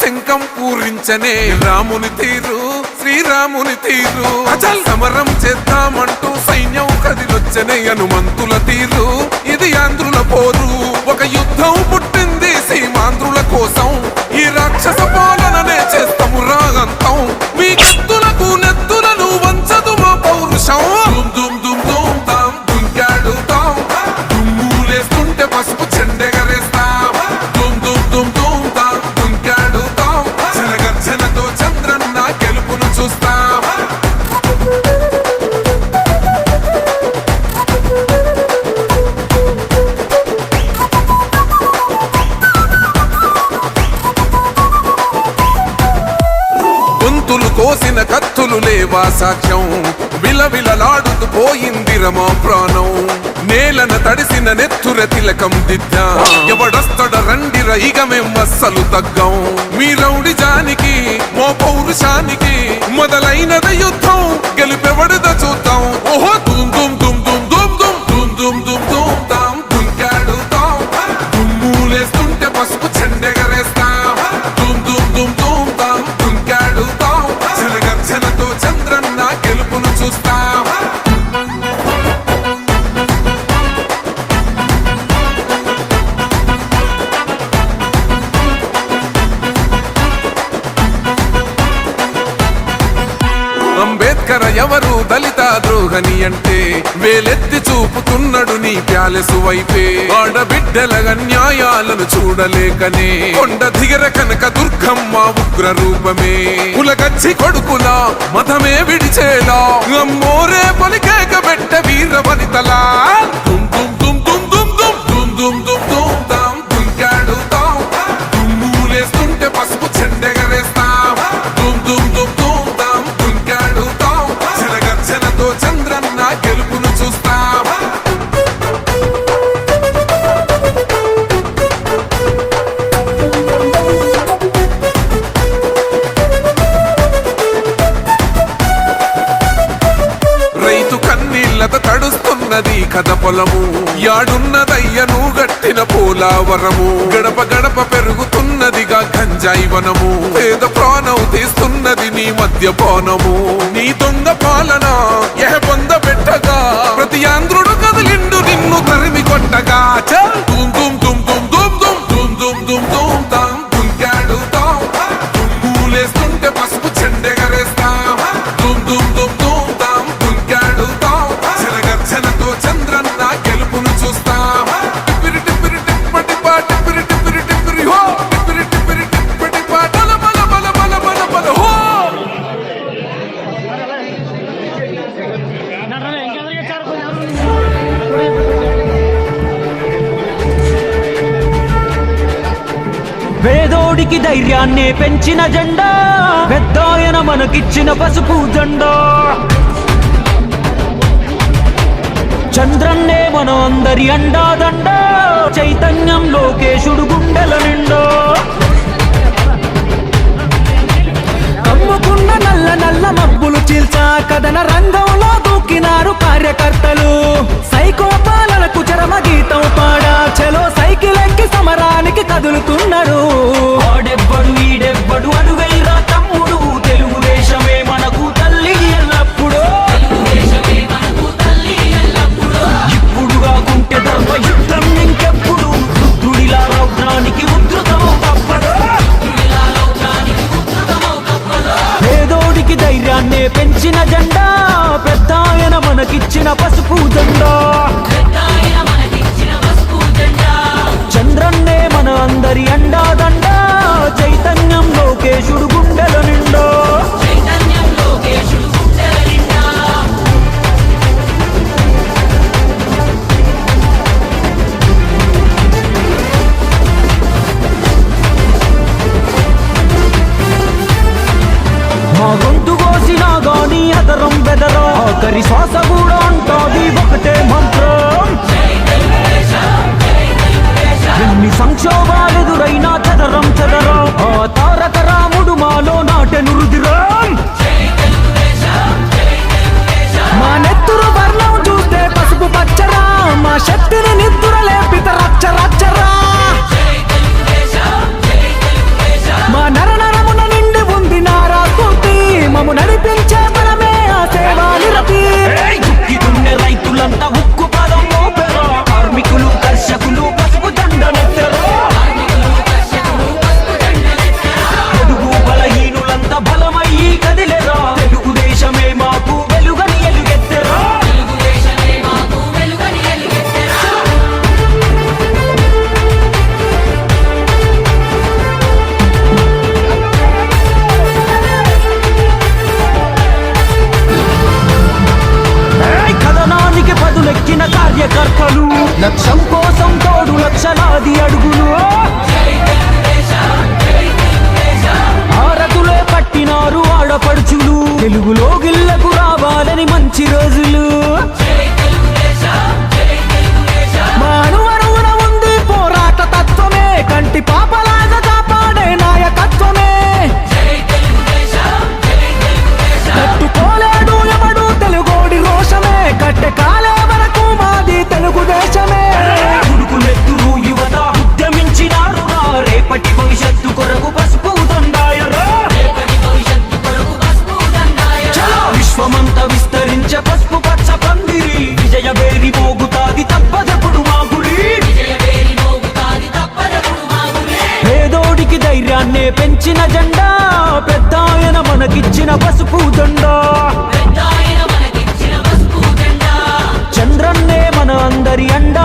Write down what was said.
శంఖం పూరించనే రాముని తీరు శ్రీరాముని తీరు అచల్ సమరం చేద్దామంటూ సైన్యం కదిలొచ్చనే హనుమంతుల తీరు ఇది ఆంధ్రుల పోరు ఒక యుద్ధం పుట్టింది సీమాంధ్రుల కోసం ఈ రాక్షస పాలననే చేస్తాము రాగంతం మీ కత్తులకు నెత్తులను వంచదు మా పౌరుషం దుమ్ దుమ్ దుమ్ తాం దుంకాడుతాం దుమ్ములేస్తుంటే పసుపు చెండెగరేస్తాం దుమ్ దుమ్ దుమ్ దుమ్ తాం దుంకాడుతాం జనగర్జనతో చంద్రన్న గెలుపును చూస్తాం కోసిన కత్తులు లేవా సాక్ష్యం విలవిలలాడుతూ పోయింది రమా ప్రాణం నేలన తడిసిన నెత్తుర తిలకం దిద్దా ఎవడొస్తడ రండిర ఇక మేం అస్సలు తగ్గం మీ రౌడి జానికి మో పౌరుషానికి మొదలైనద యుద్ధం గెలుపెవడద చూద్దాం ఓహో దుమ్ దుమ్ దుమ్ దుమ్ దుమ్ దుమ్ దుమ్ దుమ్ దుమ్ దుమ్ తాం దుంకాడుతాం దుమ్ములేస్తుంటే పసుపు చెండెగరేస్తాం దుమ్ దుమ్ దుమ్ దుమ్ తాం దుంకాడుతాం జనగర్జనతో చంద్రన్న గెలుపును చూస్తాం అంబేద్కర్ ఎవరు దళిత ద్రోహని అంటే వేలెత్తి చూపుతున్నాడు నీ ప్యాలెసు వైపే ఆడబిడ్డల న్యాయాలను చూడలేకనే కొండ దిగర కనక దుర్గమ్మ ఉగ్ర రూపమే కులగచ్చి కొడుకులా మతమే విడిచేలా అమ్మోరే పలికేక పెట్ట వీర వనితలా దుమ్ దుమ్ దుమ్ దుమ్ దుమ్ దుమ్ దుమ్ దుమ్ దుమ్ తాం దుంకాడుతాం దుమ్ములేస్తుంటే పసుపు చెండెగరేస్తాం దుమ్ దుమ్ దుమ్ దుమ్ తాం దుంకాడుతాం జనగర్జనతో చంద్రన్న గెలుపును చూస్తాం రైతు కన్నీళ్లతో తడుస్తున్నది కథ పొలము యాడున్నదయ్యను గట్టిన పోలావరము గడప గడప పెరుగుతున్నదిగా గంజాయి వనము పేద ప్రాణం తీస్తున్నది నీ మద్యపానము నీ దొంగ పాలన ఎహ పొంద పెట్టగా ప్రతి ఆంధ్రుడు కదిలిండు నిన్ను తరిమి కొట్టగా చల్ దుమ్ దుమ్ దుమ్ దుమ్ దుమ్ దుమ్ దుమ్ దుమ్ దుమ్ దుమ్ తాం దుంకాడుతాం దుమ్ములేస్తుంటే పసుపు చెండెగరేస్తాం దుమ్ దుమ్ దుమ్ దుమ్ తాం దుంకాడుతాం జనగర్జనతో చంద్రన్న గెలుపును చూస్తాం టిప్పిరి టిప్పిరి టిప్పటి పా టిప్పిరి టిప్పిరి టిప్పిరి హో టిప్పిరి టిప్పిరి టిప్పటి పా బల బల బల బల బల బల హో పేదోడికి ధైర్యాన్నే పెంచిన జెండా పెద్దాయన మనకిచ్చిన పసుపు జెండా చంద్రన్నే మనం అందరి అండాదండ చైతన్యం లోకేశుడు గుండెల నిండా కమ్ముకున్న నల్ల నల్ల మబ్బులు చీల్చా కథన రంగంలో దూకినారు కార్యకర్తలు సైకో పాలనకు చరమ గీతం పాడా చలో సైకిల్ ఎక్కి సమరానికి కదులుతున్నారు ఆడెవ్వడు ఈడెవ్వడు అడుగైరా తమ్ముడు తెలుగుదేశమే మనకు తల్లి ఎల్లప్పుడు ఇప్పుడు కాకుంటే ధర్మ యుద్ధం ఇంకెప్పుడు రుద్రుడిలా రౌద్రానికి ఉద్ధృతం తప్పదు పేదోడికి ధైర్యాన్నే పెంచిన జెండా పెద్దాయన మనకిచ్చిన పసుపు జెండా చంద్రన్నే మన అందరి అండాదండ చైతన్యం లోకేశుడు గుండెల నిండా మా గొంతు కోసినా గాని అదరం బెదరం ఆఖరి శ్వాస కూడా అంటాది ఒకటే మంత్రం ఎన్ని సంక్షోభాలెదురైనా చదరం చదరం ఆ తారక రాముడు మాలో నాటెను రుదిరం మా నెత్తురు వర్ణం చూస్తే పసుపు పచ్చరా మా శక్తిని నిద్దుర లేపిత రచ్చ రచ్చరా మా నరణ పెంచిన జెండా పెద్దాయన మనకిచ్చిన పసుపు జెండా చంద్రన్నే మన అందరి అండా